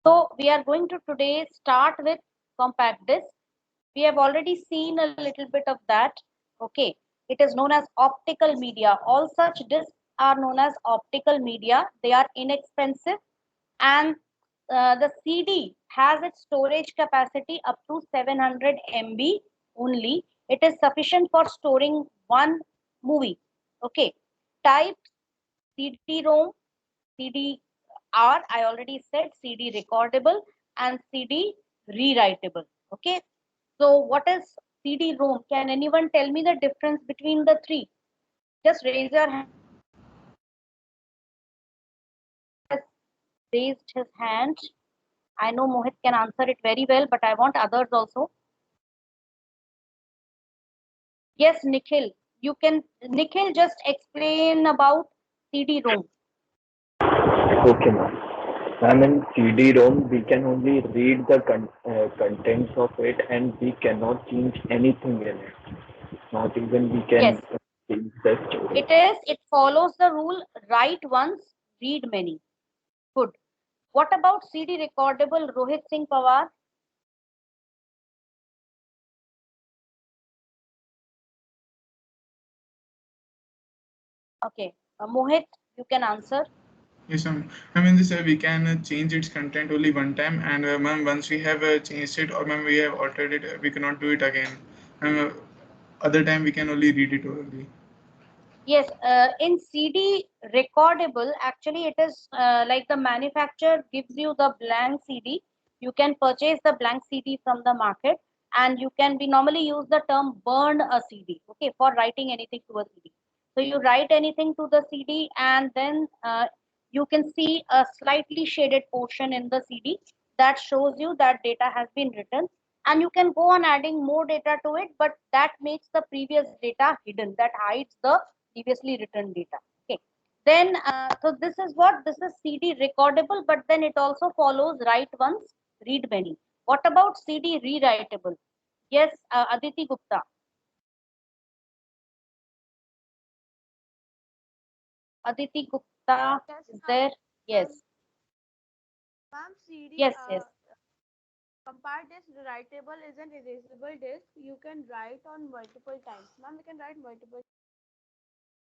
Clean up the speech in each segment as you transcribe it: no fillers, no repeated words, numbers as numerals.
So we are going to today start with compact disc. We have already seen a little bit of that. Okay, it is known as optical media. All such discs are known as optical media. They are inexpensive, and the CD has its storage capacity up to 700 MB only. It is sufficient for storing one movie. Okay, types: CD-ROM, CD-R, I already said, CD recordable, and CD rewritable. Okay, so what is CD-ROM? Can anyone tell me the difference between the three? Just raise your hand. Has raised his hand. I know Mohit can answer it very well, but I want others also. Yes, Nikhil, you can. Nikhil, just explain about CD-ROM. Okay, ma'am. Ma'am, in CD-ROM, we can only read the contents of it, and we cannot change anything in it. Not even we Yes, can change the storage. it follows the rule: write once, read many. Good. What about CD recordable, Rohit Singh Pawar? Okay, Mohit, you can answer. Yes, ma'am. Ma'am, in this we can change its content only one time, and ma'am, once we have changed it or ma'am we have altered it, we cannot do it again. And other time we can only read it only. Yes, in CD recordable, actually it is like the manufacturer gives you the blank CD. You can purchase the blank CD from the market, and you can, we normally use the term burn a CD, okay, for writing anything to a CD. So you write anything to the CD, and then you can see a slightly shaded portion in the CD that shows you that data has been written, and you can go on adding more data to it, but that makes the previous data hidden, that hides the previously written data. Okay. Then, so this is what, this is CD recordable, but then it also follows write once, read many. What about CD rewritable? Yes, Aditi Gupta. Aditi Gupta Yes, is ma'am. there? Yes, Ma'am, CD yes, yes. compared disk writable is an erasable disk. You can write on multiple times. Ma'am, we can write multiple.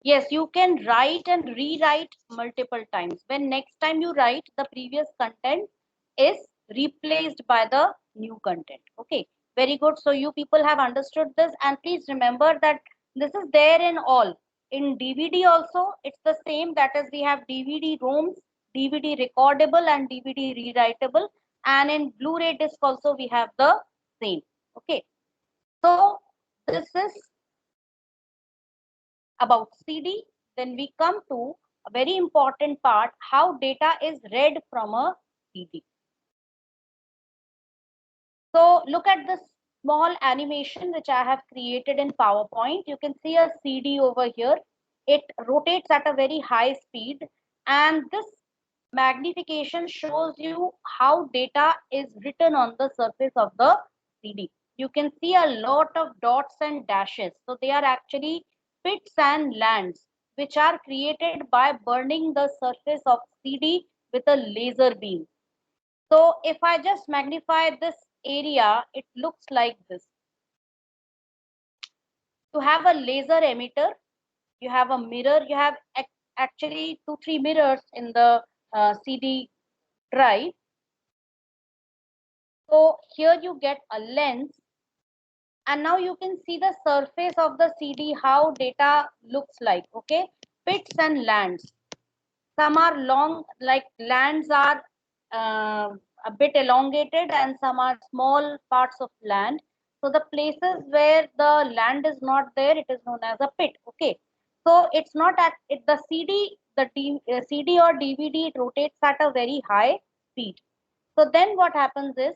Yes, you can write and rewrite multiple times. When next time you write, the previous content is replaced by the new content. Okay, very good. So you people have understood this, and please remember that this is there in all. In DVD also, it's the same. That is, we have DVD ROMs, DVD recordable, and DVD rewritable. And in Blu-ray disc also, we have the same. Okay, so this is about CD. Then we come to a very important part: how data is read from a CD. So look at this small animation which I have created in PowerPoint. You can see a CD over here. It rotates at a very high speed, and this magnification shows you how data is written on the surface of the CD. You can see a lot of dots and dashes. So they are actually pits and lands which are created by burning the surface of CD with a laser beam. So if I just magnify this area, it looks like this. You have a laser emitter, you have a mirror, you have actually 2 3 mirrors in the CD drive. So here you get a lens, and now you can see the surface of the CD, how data looks like. Okay, pits and lands. Some are long, like lands are a bit elongated, and some are small parts of land. So the places where the land is not there, it is known as a pit. Okay, so it's not at it, the CD, CD or DVD, it rotates at a very high speed. So then what happens is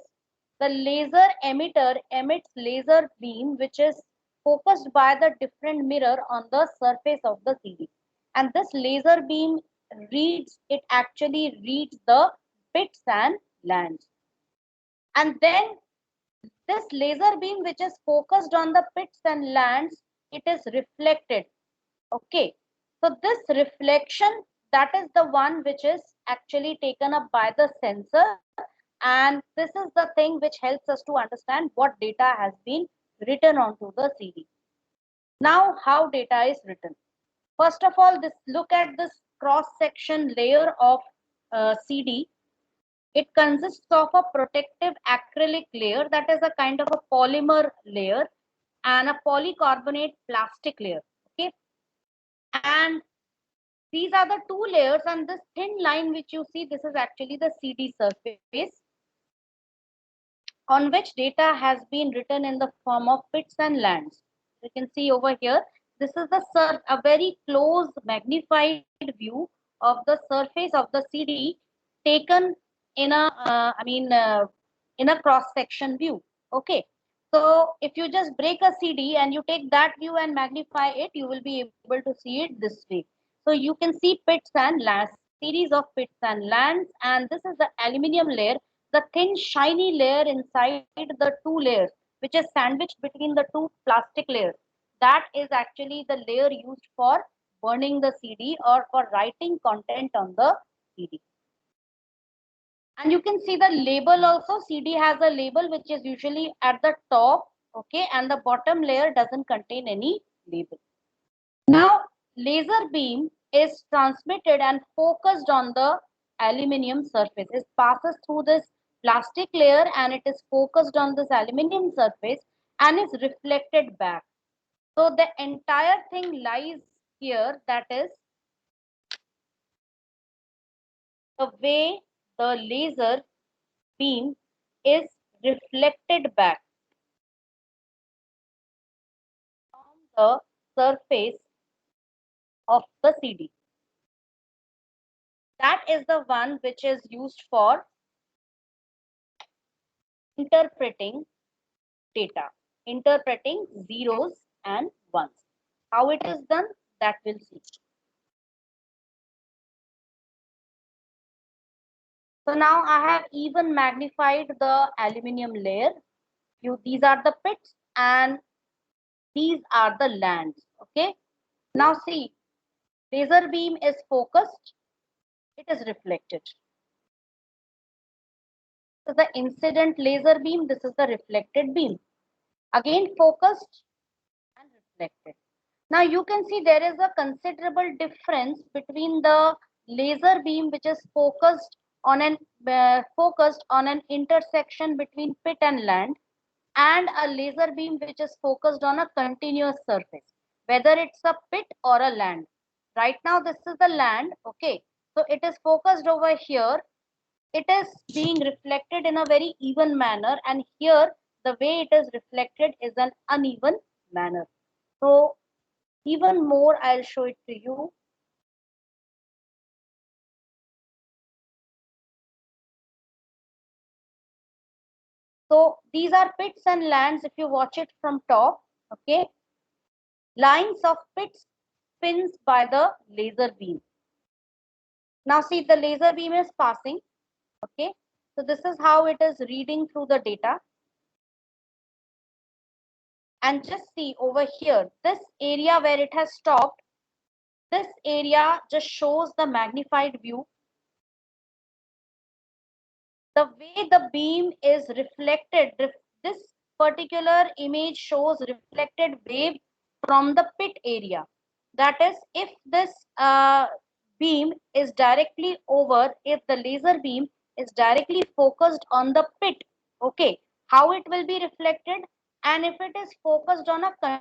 the laser emitter emits laser beam which is focused by the different mirror on the surface of the CD. And this laser beam reads, it actually reads the pits and lands. And then this laser beam which is focused on the pits and lands, it is reflected. Okay. So this reflection, that is the one which is actually taken up by the sensor, And this is the thing which helps us to understand what data has been written onto the CD. Now, how data is written. First of all, look at this cross-section layer of CD. It consists of a protective acrylic layer, that is a kind of a polymer layer, and a polycarbonate plastic layer. Okay, and these are the two layers, and this thin line which you see, this is actually the CD surface on which data has been written in the form of bits and lands. You can see over here, this is a very close magnified view of the surface of the CD taken in a, in a cross-section view. Okay, so if you just break a CD and you take that view and magnify it, you will be able to see it this way. So you can see pits and lands, series of pits and lands, and this is the aluminum layer, the thin shiny layer inside the two layers, which is sandwiched between the two plastic layers. That is actually the layer used for burning the CD or for writing content on the CD. And you can see the label also. CD has a label which is usually at the top, okay, and the bottom layer doesn't contain any label. Now, laser beam is transmitted and focused on the aluminum surface. It passes through this plastic layer and it is focused on this aluminum surface and is reflected back. So the entire thing lies here, that is the way the laser beam is reflected back from the surface of the CD. That is the one which is used for interpreting data, interpreting zeros and ones. How it is done, that we'll see. So now I have even magnified the aluminum layer. These are the pits and these are the lands. Okay. Now see, laser beam is focused, it is reflected. This is the incident laser beam, this is the reflected beam. Again focused and reflected. Now you can see there is a considerable difference between the laser beam which is focused on an intersection between pit and land, and a laser beam which is focused on a continuous surface, whether it's a pit or a land. Right now this is the land, okay, so it is focused over here, it is being reflected in a very even manner, and here the way it is reflected is an uneven manner. So even more, I'll show it to you. So these are pits and lands if you watch it from top, okay. Lines of pits spins by the laser beam. Now see, the laser beam is passing, okay. So this is how it is reading through the data. And just see over here, this area where it has stopped, this area just shows the magnified view. The way the beam is reflected, this particular image shows reflected wave from the pit area. That is, if this beam is directly over, if the laser beam is directly focused on the pit, okay, how it will be reflected, and if it is focused on a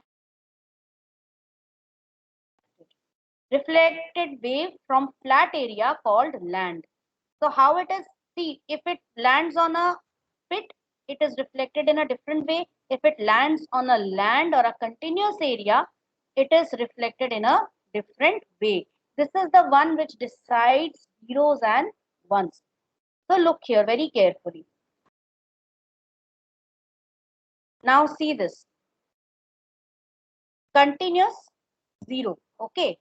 reflected wave from flat area called land. So how it is, see, if it lands on a pit, it is reflected in a different way. If it lands on a land or a continuous area, it is reflected in a different way. This is the one which decides zeros and ones. So look here very carefully. Now see this. Continuous, zero. Okay.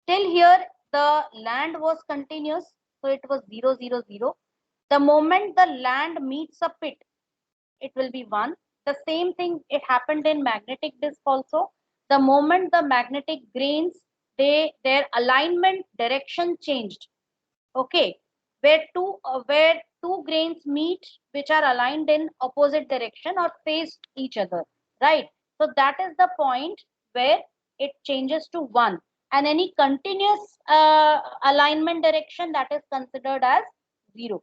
Till here, the land was continuous. So it was 0, 0, 0. The moment the land meets a pit, it will be 1. The same thing, it happened in magnetic disk also. The moment the magnetic grains, their alignment direction changed. Okay, where two grains meet which are aligned in opposite direction or face each other, right? So that is the point where it changes to 1. And any continuous alignment direction, that is considered as 0.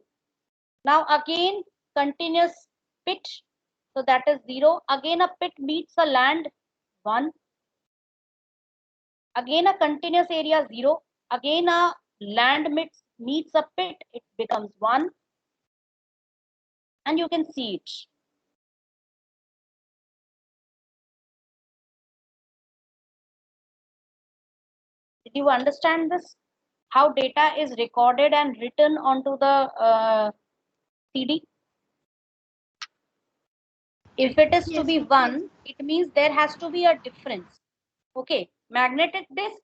Now again, continuous pit, so that is 0. Again a pit meets a land, 1. Again a continuous area, 0. Again a land meets a pit, it becomes 1. And you can see it. Did you understand this? How data is recorded and written onto the CD? If it is to Yes, be ma'am. 1, it means there has to be a difference. Okay, magnetic disk,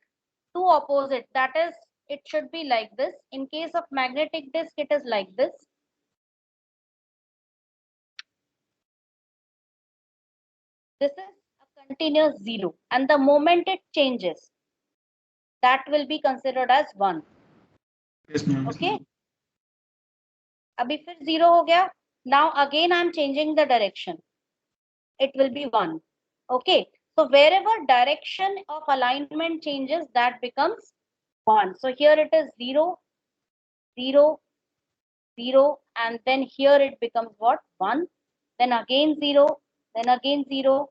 two opposite, that is, it should be like this. In case of magnetic disk, it is like this. This is a continuous 0, and the moment it changes, that will be considered as 1. Yes, ma'am. Okay, अभी फिर 0 हो गया. Now again I am changing the direction. It will be 1. Okay, so wherever direction of alignment changes, that becomes 1. So here it is 0, 0, 0, and then here it becomes what? 1. Then again 0, then again 0,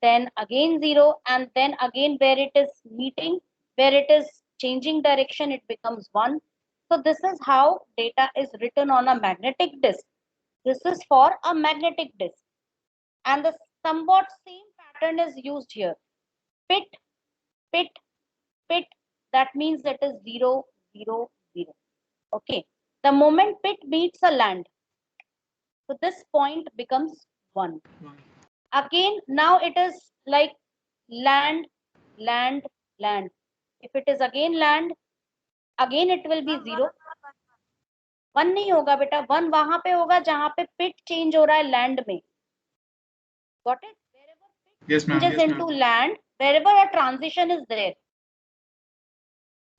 then again 0, and then again where it is meeting, where it is changing direction, it becomes 1. So this is how data is written on a magnetic disk. This is for a magnetic disk. And the somewhat same pattern is used here. Pit, pit, pit, that means that is 0, 0, 0. Okay, the moment pit meets a land, so this point becomes 1. Again, now it is like land, land, land. If it is again land, again it will be 0. 1 नहीं होगा बेटा, 1 वहां पे होगा जहां पे pit change हो रहा है land में. Got it? Wherever pit Yes, ma'am. changes Yes, into ma'am. land, wherever a transition is there,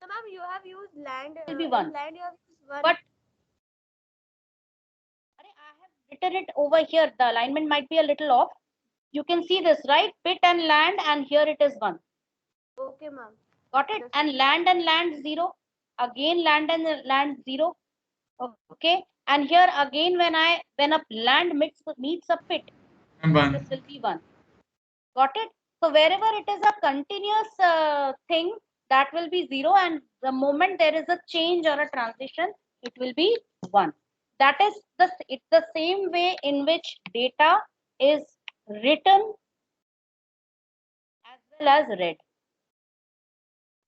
So, ma'am, you have used land. will be In 1. land, you have used 1. But I have written it over here. The alignment might be a little off. You can see this, right? Pit and land, and here it is 1. Okay, ma'am. Got it? And land 0. Again land and land 0. Okay. And here again, when a land meets a pit, And this 1. will be 1. Got it? So wherever it is a continuous thing, that will be 0, and the moment there is a change or a transition, it will be 1. That is it's the same way in which data is written as well as read.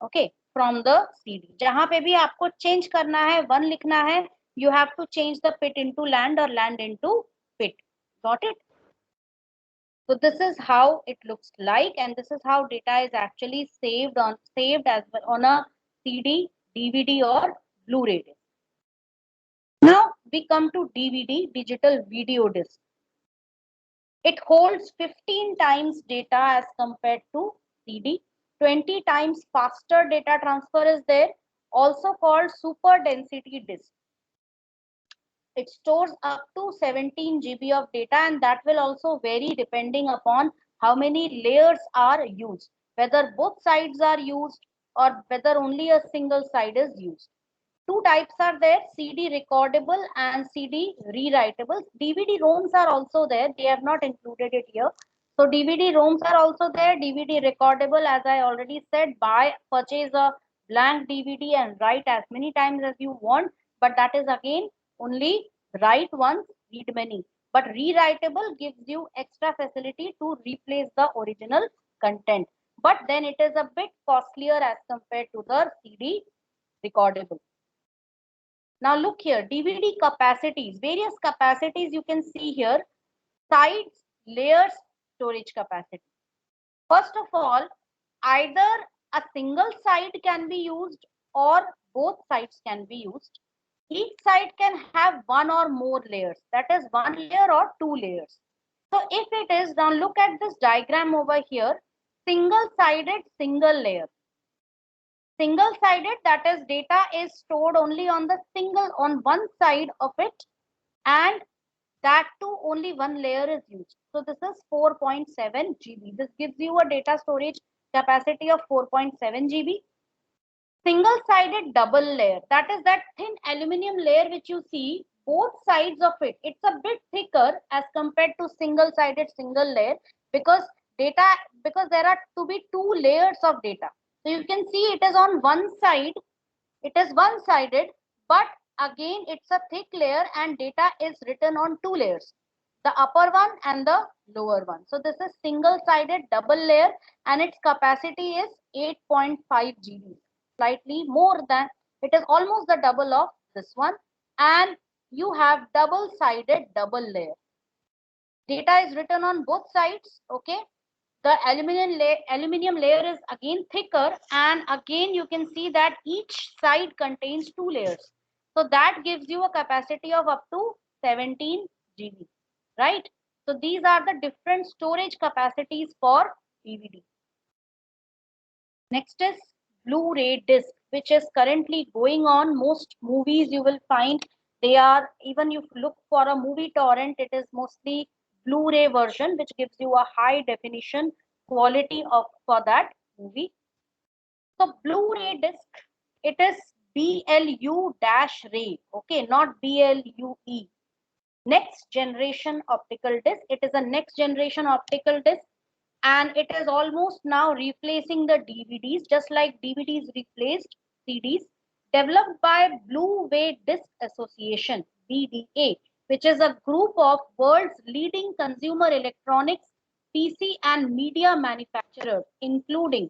Okay, from the CD. जहां पे भी आपको change करना है, 1 लिखना है, you have to change the pit into land or land into pit. Got it? So this is how it looks like, and this is how data is actually saved as well on a CD, DVD, or Blu-ray disc. Now we come to DVD, digital video disc. It holds 15 times data as compared to CD. 20 times faster data transfer is there, also called super density disk. It stores up to 17 GB of data, and that will also vary depending upon how many layers are used, whether both sides are used or whether only a single side is used. Two types are there, CD recordable and CD rewritable. DVD ROMs are also there. They have not included it here. So DVD ROMs are also there. DVD recordable, as I already said, purchase a blank DVD and write as many times as you want. But that is again only write once, read many. But rewritable gives you extra facility to replace the original content. But then it is a bit costlier as compared to the CD recordable. Now look here, DVD capacities, various capacities you can see here, sides, layers, storage capacity. First of all, either a single side can be used or both sides can be used. Each side can have one or more layers, that is one layer or two layers. So if it is, now look at this diagram over here, single-sided, single layer. Single-sided, that is data is stored only on the on one side of it, and that too only one layer is used. So this is 4.7 GB. This gives you a data storage capacity of 4.7 GB. Single-sided double layer, that is that thin aluminum layer which you see, both sides of it, it's a bit thicker as compared to single-sided single layer, because there are to be two layers of data. So you can see it is on one side, it is one-sided, but again it's a thick layer and data is written on two layers, the upper one and the lower one. So this is single-sided double layer and its capacity is 8.5 GB, slightly more than, it is almost the double of this one. And you have double-sided double layer. Data is written on both sides, okay? The aluminum layer is again thicker, and again you can see that each side contains two layers. So that gives you a capacity of up to 17 GB, right? So these are the different storage capacities for DVD. Next is Blu-ray disc, which is currently going on. Most movies you will find they are, even if you look for a movie torrent, it is mostly Blu-ray version, which gives you a high definition quality of for that movie. So Blu-ray disc, it is BLU-ray, okay, not BLUE. Next generation optical disc. It is a next generation optical disc, and it is almost now replacing the DVDs, just like DVDs replaced CDs. Developed by Blu-ray Disc Association, BDA, which is a group of world's leading consumer electronics, PC and media manufacturers, including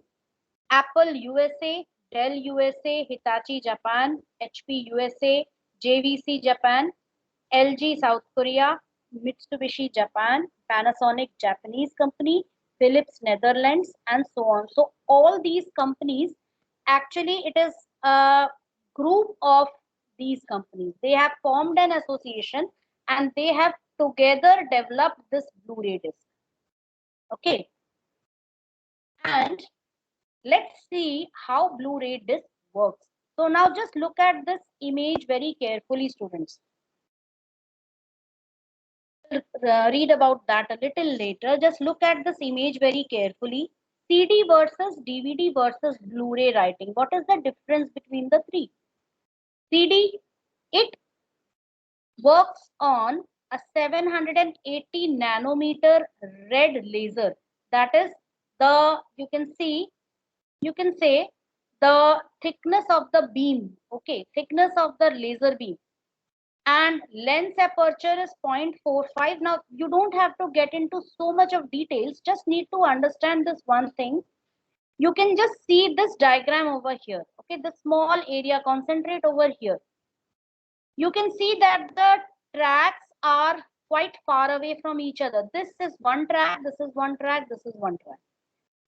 Apple USA, Dell USA, Hitachi Japan, HP USA, JVC Japan, LG South Korea, Mitsubishi Japan, Panasonic Japanese company, Philips Netherlands, and so on. So all these companies, actually it is a group of these companies. They have formed an association and they have together developed this Blu-ray disc. Okay. And let's see how Blu-ray disc works. So now just look at this image very carefully, students. Read about that a little later. Just look at this image very carefully. CD versus DVD versus Blu-ray writing. What is the difference between the three? CD, it works on a 780 nanometer red laser. That is the, you can say the thickness of the beam, okay, thickness of the laser beam. And lens aperture is 0.45. Now you don't have to get into so much of details, just need to understand this one thing. You can just see this diagram over here, okay, the small area, concentrate over here. You can see that the tracks are quite far away from each other. This is one track, this is one track, this is one track.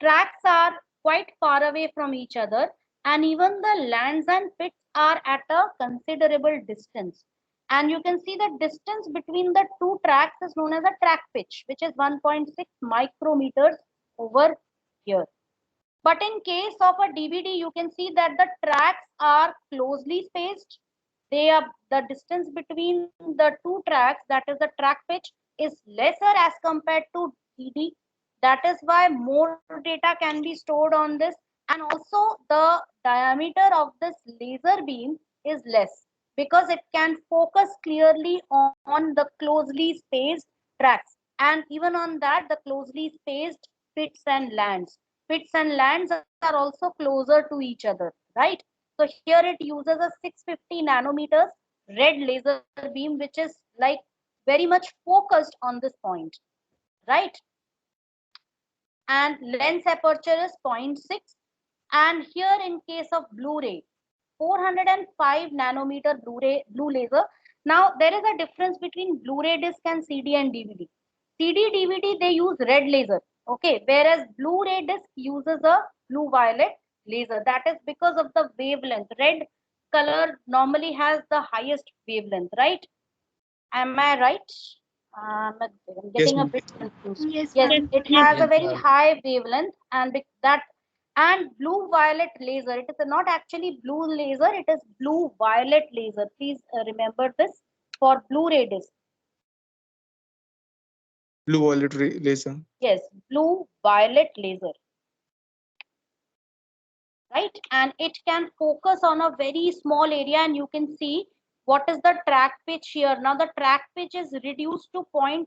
Tracks are quite far away from each other, and even the lands and pits are at a considerable distance. And you can see the distance between the two tracks is known as a track pitch, which is 1.6 micrometers over here. But in case of a DVD, you can see that the tracks are closely spaced. They are, the distance between the two tracks, that is the track pitch, is lesser as compared to CD. That is why more data can be stored on this, and also the diameter of this laser beam is less, because it can focus clearly on the closely spaced tracks, and even on that the closely spaced pits and lands. Pits and lands are also closer to each other, right? So here it uses a 650 nanometers red laser beam, which is like very much focused on this point, right? And lens aperture is 0.6. And here in case of Blu-ray, 405 nanometer blue laser. Now there is a difference between Blu-ray disc and CD and DVD. CD, DVD, they use red laser, okay, whereas Blu-ray disc uses a blue violet laser. That is because of the wavelength. Red color normally has the highest wavelength, right? Am I right? I'm getting a bit confused. Yes, Yes, ma'am. it has a very high wavelength, and that, and blue violet laser, it is not actually blue laser, it is blue violet laser. Please remember this for Blu-ray disc. Blue violet laser. Yes, blue violet laser, right? And it can focus on a very small area, and you can see what is the track pitch here. Now the track pitch is reduced to 0.30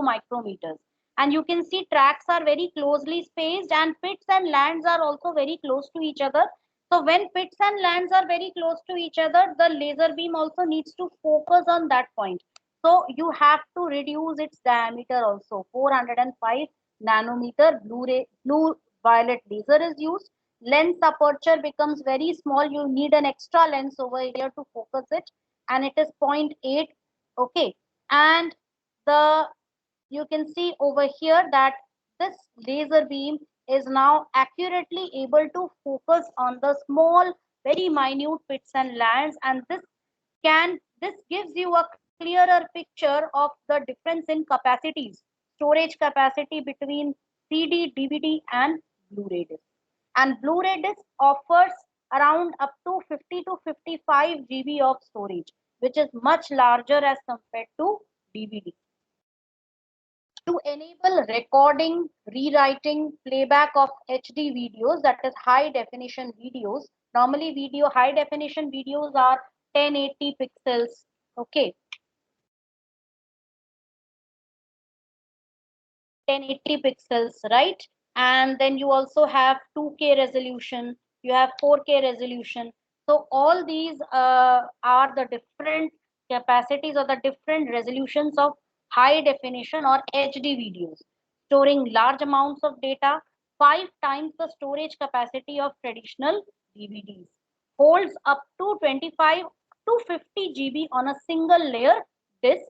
micrometers, and you can see tracks are very closely spaced, and pits and lands are also very close to each other. So when pits and lands are very close to each other, the laser beam also needs to focus on that point. So you have to reduce its diameter also. 405 nanometer blue violet laser is used. Lens aperture becomes very small. You need an extra lens over here to focus it, and it is 0.8. Okay, and the you can see over here that this laser beam is now accurately able to focus on the small, very minute pits and lands, and this gives you a clearer picture of the difference in capacities, storage capacity between CD, DVD, and Blu-ray disc. And Blu-ray disc offers around up to 50 to 55 GB of storage, which is much larger as compared to DVD. To enable recording, rewriting, playback of HD videos, that is high definition videos. Normally high definition videos are 1080 pixels. Okay, 1080 pixels, right? And then you also have 2K resolution, you have 4K resolution. So all these are the different capacities or the different resolutions of high definition or HD videos, storing large amounts of data, 5 times the storage capacity of traditional DVDs, holds up to 25 to 50 GB on a single layer disk,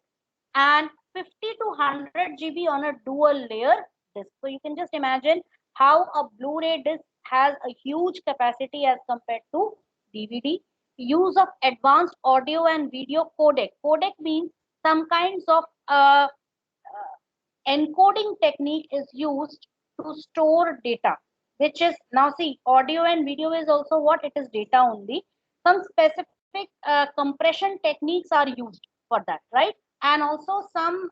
and 50 to 100 GB on a dual layer disk. So you can just imagine how a Blu-ray disc has a huge capacity as compared to DVD. Use of advanced audio and video codec. Codec means some kinds of encoding technique is used to store data, which is, now see, audio and video is also what? It is data only. Some specific compression techniques are used for that, right? And also some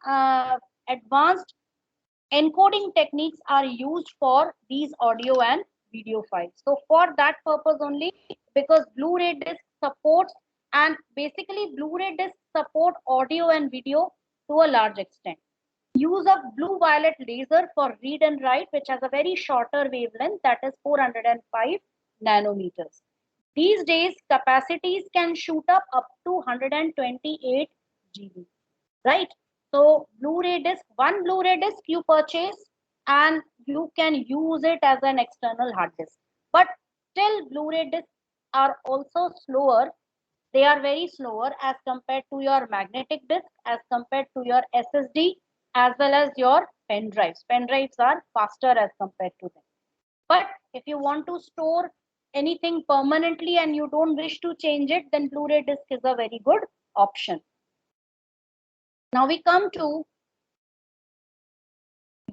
advanced encoding techniques are used for these audio and video files. So for that purpose only, because Blu-ray disc supports, and basically Blu-ray disc support audio and video to a large extent. Use of blue violet laser for read and write, which has a very shorter wavelength, that is 405 nanometers. These days capacities can shoot up to 128 GB, right? So Blu-ray disc, one Blu-ray disc you purchase and you can use it as an external hard disk. But still Blu-ray discs are also slower. They are very slower as compared to your magnetic disk, as compared to your SSD, as well as your pen drives. Pen drives are faster as compared to them. But if you want to store anything permanently and you don't wish to change it, then Blu-ray disc is a very good option. Now we come to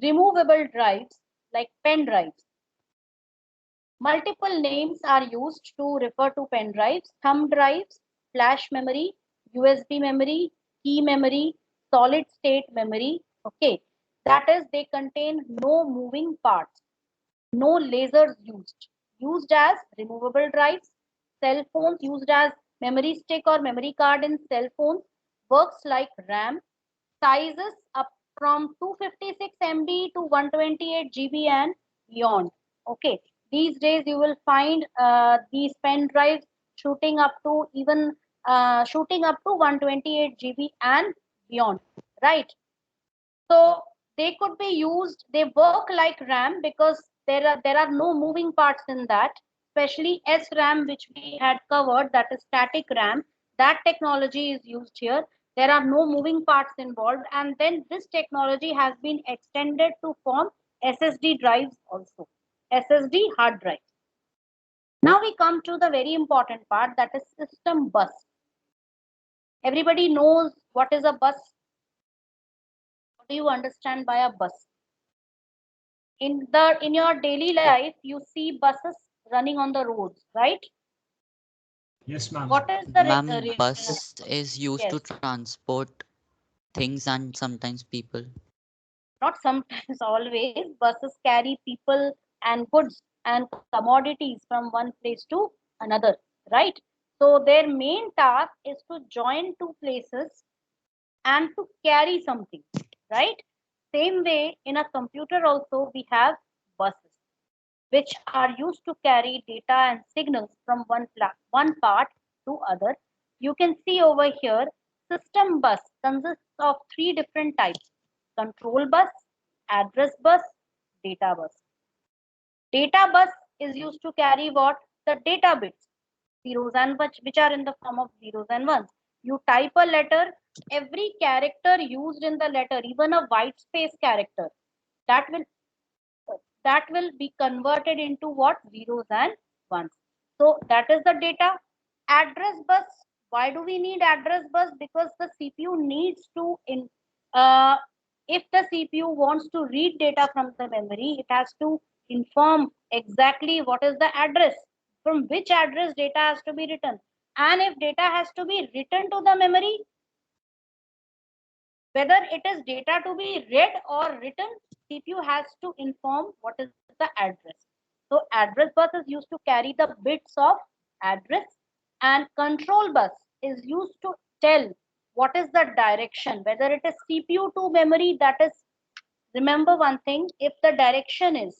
removable drives like pen drives. Multiple names are used to refer to pen drives: thumb drives, flash memory, USB memory, key memory, solid state memory. Okay, that is, they contain no moving parts, no lasers used. Used as removable drives. Cell phones, used as memory stick or memory card in cell phones, works like RAM. Sizes up from 256 MB to 128 GB and beyond. Okay, these days you will find these pen drives shooting up to even shooting up to 128 GB and beyond, right? So they could be used, they work like RAM because there are no moving parts in that, especially SRAM, which we had covered, that is static RAM. That technology is used here. There are no moving parts involved, and then this technology has been extended to form SSD drives also, SSD hard drives. Now we come to the very important part, that is system bus. Everybody knows what is a bus. What do you understand by a bus? In your daily life, you see buses running on the roads, right? Yes, ma'am. What is the Ma'am, bus is used yes, to transport things and sometimes people. not sometimes, always, buses carry people and goods and commodities from one place to another, right? So their main task is to join two places and to carry something, right? Same way, in a computer also we have buses, which are used to carry data and signals from one part to other. You can see over here, system bus consists of three different types: control bus, address bus, data bus. Data bus is used to carry what? The data bits, zeros and which are in the form of zeros and ones. You type a letter, every character used in the letter, even a white space character, that will be converted into what? Zeros and ones. So that is the data. Address bus. Why do we need address bus? Because the CPU needs to uh, if the CPU wants to read data from the memory, it has to inform exactly what is the address, from which address data has to be written. And if data has to be written to the memory, whether it is data to be read or written, CPU has to inform what is the address. So address bus is used to carry the bits of address, and control bus is used to tell what is the direction, whether it is CPU to memory. That is, remember one thing, if the direction is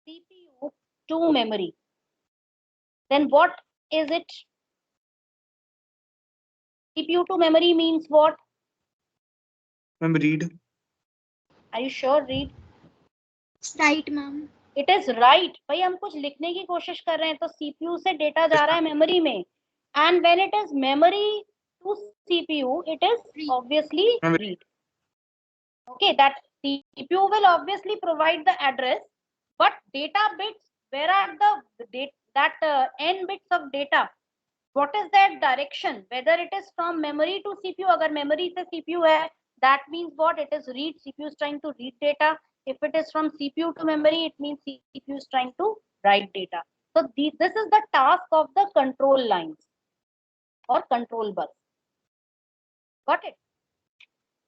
CPU to memory, then what is it? CPU to memory means what? Ma'am, read. Are you sure? Read. Right, ma'am. It is right भाई, हम कुछ लिखने की कोशिश कर रहे हैं तो सीपीयू से डेटा जा रहा है मेमोरी में, and when it is memory to CPU, it is obviously read. Okay, that CPU will obviously provide the address, but data bits, where are the n bits of data, what is that direction, whether it is from memory to CPU. अगर memory से CPU है, that means what? It is read. CPU is trying to read data. If it is from CPU to memory, it means CPU is trying to write data. So this is the task of the control lines or control bus. Got it?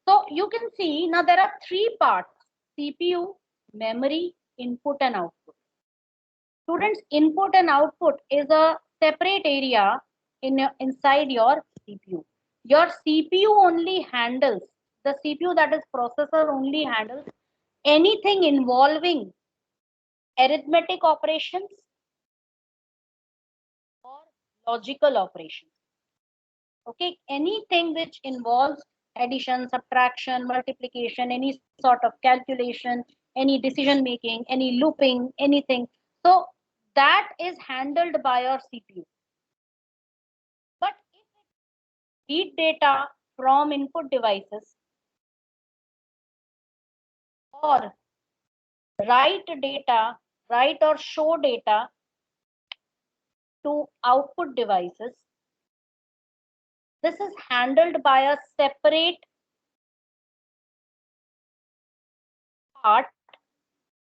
So you can see now there are three parts: CPU, memory, input and output. Students, input and output is a separate area inside your CPU. Your CPU only handles, the CPU, that is processor, only handles anything involving arithmetic operations or logical operations. Okay, anything which involves addition, subtraction, multiplication, any sort of calculation, any decision making, any looping, anything. So that is handled by your CPU. But if it read data from input devices or write or show data to output devices, this is handled by a separate part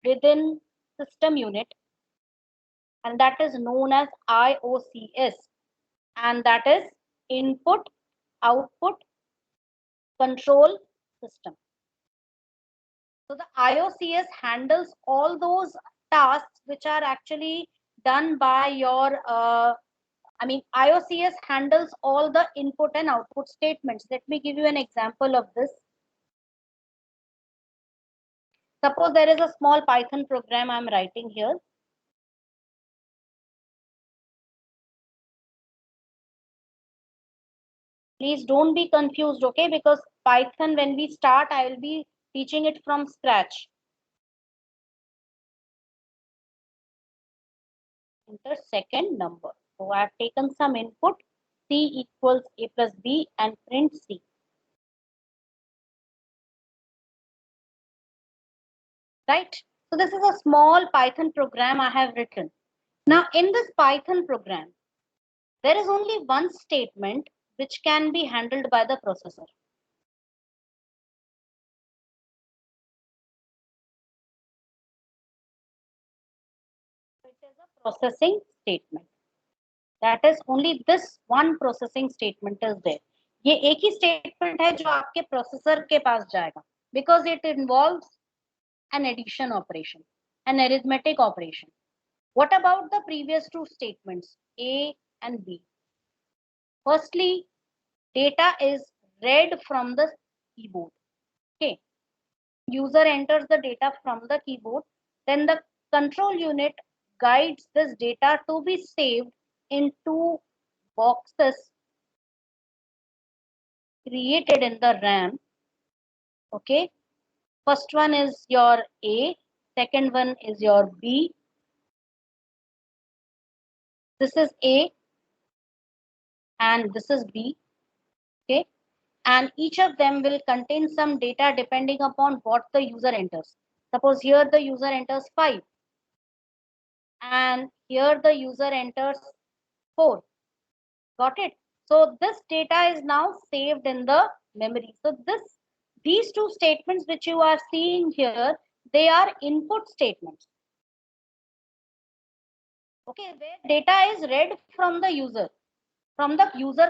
within system unit, and that is known as IOCS, and that is input output control system. So the IOCS handles all those tasks which are actually done by your IOCS handles all the input and output statements. Let me give you an example of this. Suppose there is a small Python program I'm writing here. Please don't be confused, okay? Because Python, when we start, I will be teaching it from scratch. Enter second number. So I have taken some input, C equals A plus B, and print C. Right? So this is a small Python program I have written. Now in this Python program, there is only one statement which can be handled by the processor. It is a processing statement. That is, only this one processing statement is there. ये एक ही statement है जो आपके processor के पास जाएगा. because it involves an addition operation, an arithmetic operation. What about the previous two statements, A and B? Firstly, data is read from the keyboard. Okay. User enters the data from the keyboard. Then the control unit guides this data to be saved in two boxes created in the RAM. Okay. First one is your A, second one is your B. This is A and this is B. Okay. And each of them will contain some data depending upon what the user enters. Suppose here the user enters 5 and here the user enters 4. Got it? So this data is now saved in the memory. So these two statements which you are seeing here, they are input statements. Okay, where data is read from the user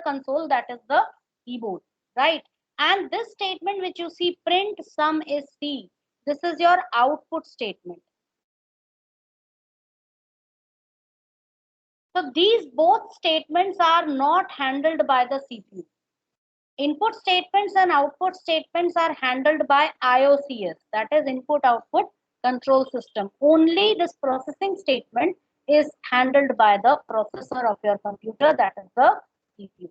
console, that is the keyboard, right? And this statement which you see, print sum is C, this is your output statement. So these both statements are not handled by the CPU. Input statements and output statements are handled by IOCS, that is input output control system. Only this processing statement is handled by the processor of your computer, that is the CPU.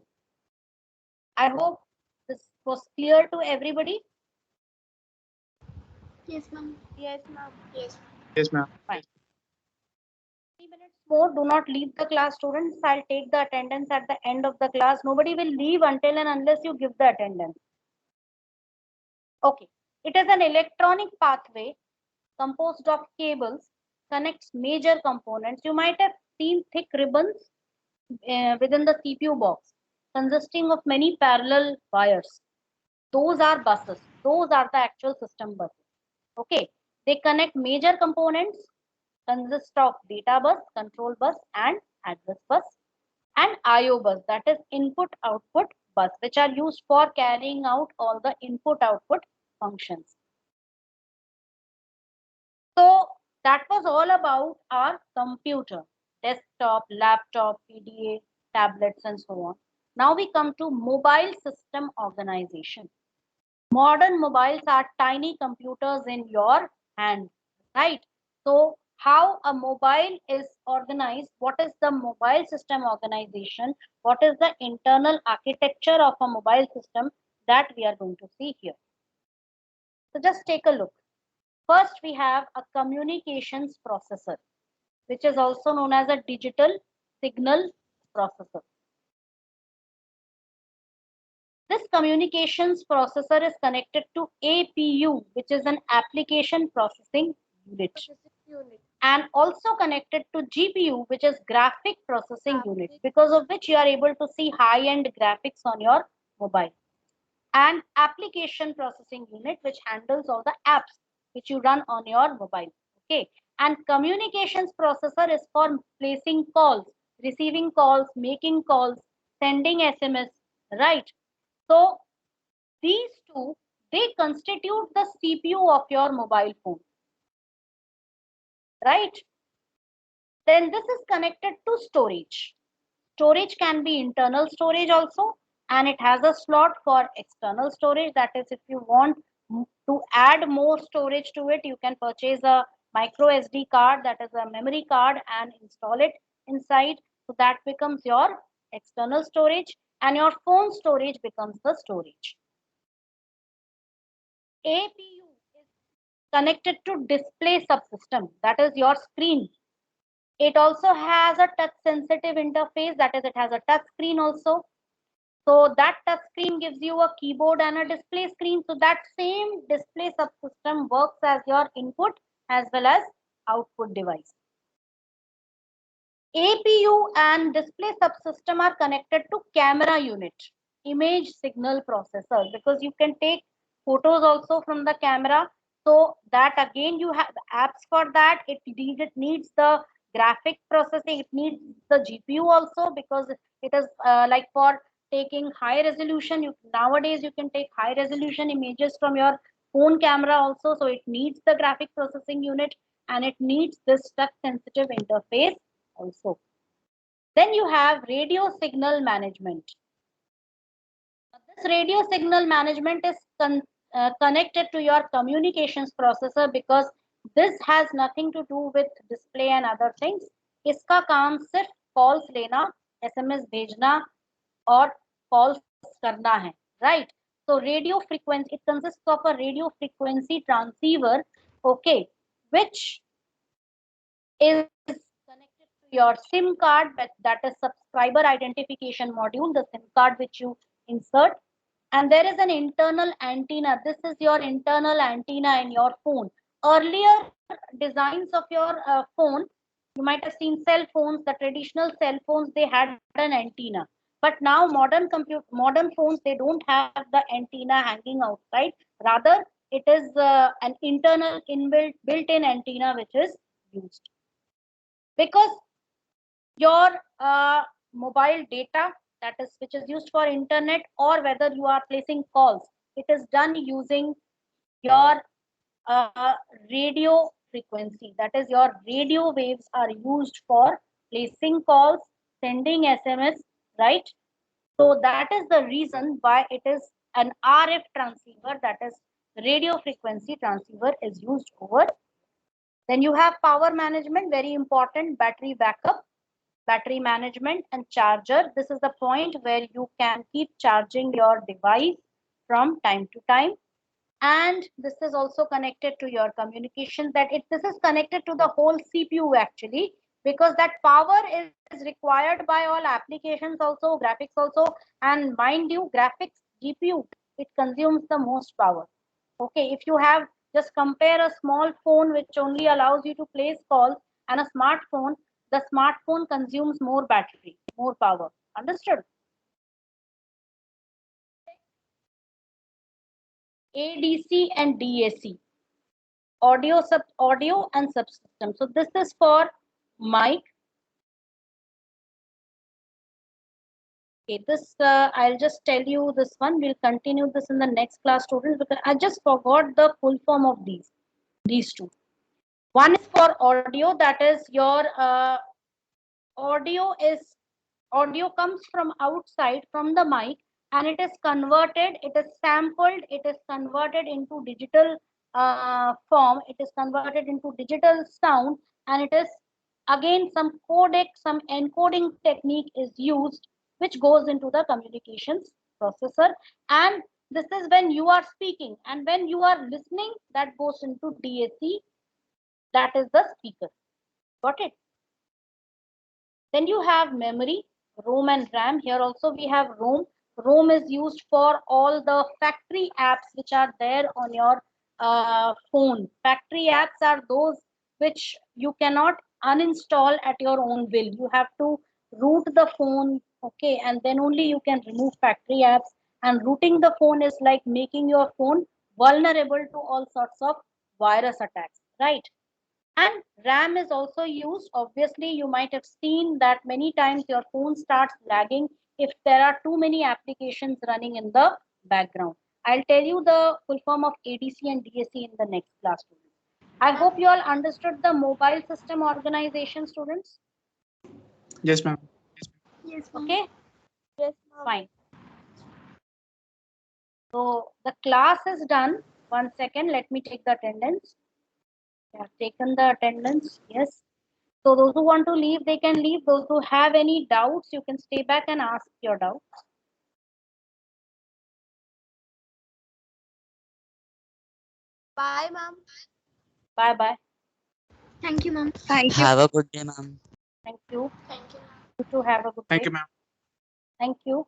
I hope this was clear to everybody. Yes, ma'am. Yes, ma'am. Yes. Yes, ma'am. Fine. 3 minutes more. Do not leave the class, students. I'll take the attendance at the end of the class. Nobody will leave until and unless you give the attendance. Okay. It is an electronic pathway composed of cables, connects major components. You might have seen thick ribbons within the CPU box consisting of many parallel wires. Those are buses. Those are the actual system buses. Okay. They connect major components, consist of data bus, control bus, and address bus, and IO bus, that is input output bus, which are used for carrying out all the input output functions. So that was all about our computer, desktop, laptop, PDA, tablets, and so on. Now we come to mobile system organization. Modern mobiles are tiny computers in your hand, right? So how a mobile is organized, what is the mobile system organization, what is the internal architecture of a mobile system, that we are going to see here. So just take a look. First, we have a communications processor, which is also known as a digital signal processor. This communications processor is connected to APU, which is an application processing unit, and also connected to GPU, which is graphic processing unit, because of which you are able to see high-end graphics on your mobile, and application processing unit, which handles all the apps which you run on your mobile. Okay, and communications processor is for placing calls, receiving calls, making calls, sending SMS, right? So these two, they constitute the CPU of your mobile phone, right? Then this is connected to storage. Storage can be internal storage also, and it has a slot for external storage. That is, if you want to add more storage to it, you can purchase a micro SD card, that is a memory card, and install it inside. So that becomes your external storage, and your phone storage becomes the storage. APU is connected to display subsystem, that is your screen. It also has a touch sensitive interface, that is, it has a touch screen also. So that touch screen gives you a keyboard and a display screen. So that same display subsystem works as your input as well as output device. APU and display subsystem are connected to camera unit, image signal processor, because you can take photos also from the camera. So that again, you have apps for that. It needs the graphic processing. It needs the GPU also, because it is like for taking high resolution. Nowadays you can take high resolution images from your phone camera also, so it needs the graphic processing unit and it needs this touch sensitive interface also. Then you have radio signal management. This radio signal management is connected to your communications processor because this has nothing to do with display and other things. इसका काम सिर्फ calls लेना, SMS भेजना और calls करना है, right? So radio frequency, it consists of a radio frequency transceiver, okay, which is connected to your SIM card, that is subscriber identification module, the SIM card which you insert. And there is an internal antenna. This is your internal antenna in your phone. Earlier designs of your phone, you might have seen cell phones, the traditional cell phones, they had an antenna. But now modern phones, they don't have the antenna hanging outside. Rather, it is an internal built-in antenna which is used. Because your mobile data, that is which is used for internet, or whether you are placing calls, it is done using your radio frequency, that is your radio waves are used for placing calls, sending SMS, right? So that is the reason why it is an RF transceiver, that is radio frequency transceiver is used over. Then you have power management, very important, battery backup, battery management and charger. This is the point where you can keep charging your device from time to time. And this is also connected to your communication, that this is connected to the whole CPU actually, because that power is required by all applications also, graphics also, and mind you, graphics GPU, it consumes the most power. Okay, if you have, just compare a small phone which only allows you to place calls and a smartphone, the smartphone consumes more battery, more power. Understood? ADC and DAC, audio and subsystem. So this is for mic. Okay, this I'll just tell you this one. We'll continue this in the next class, students, because I just forgot the full form of these two. One is for audio, that is your audio comes from outside, from the mic, and it is converted, it is sampled, it is converted into digital form, it is converted into digital sound, and it is again some codec, some encoding technique is used, which goes into the communications processor. And this is when you are speaking, and when you are listening, that goes into DAC, that is the speaker. Got it? Then you have memory, ROM and RAM. Here also we have ROM. ROM is used for all the factory apps which are there on your phone. Factory apps are those which you cannot uninstall at your own will. You have to root the phone, okay, and then only you can remove factory apps. And rooting the phone is like making your phone vulnerable to all sorts of virus attacks, right? And RAM is also used. Obviously, you might have seen that many times your phone starts lagging if there are too many applications running in the background. I'll tell you the full form of ADC and DAC in the next class, students. I hope you all understood the mobile system organization, students. Yes, ma'am. Yes, ma'am. Okay, Yes, ma'am. fine. So the class is done. 1 second, let me take the attendance. They have taken the attendance. Yes. So those who want to leave, they can leave. Those who have any doubts, you can stay back and ask your doubts. Bye, ma'am. Bye bye. Thank you, ma'am. Have a good day, ma'am. Thank you. You too have a good Thank day. you, ma'am. Thank you.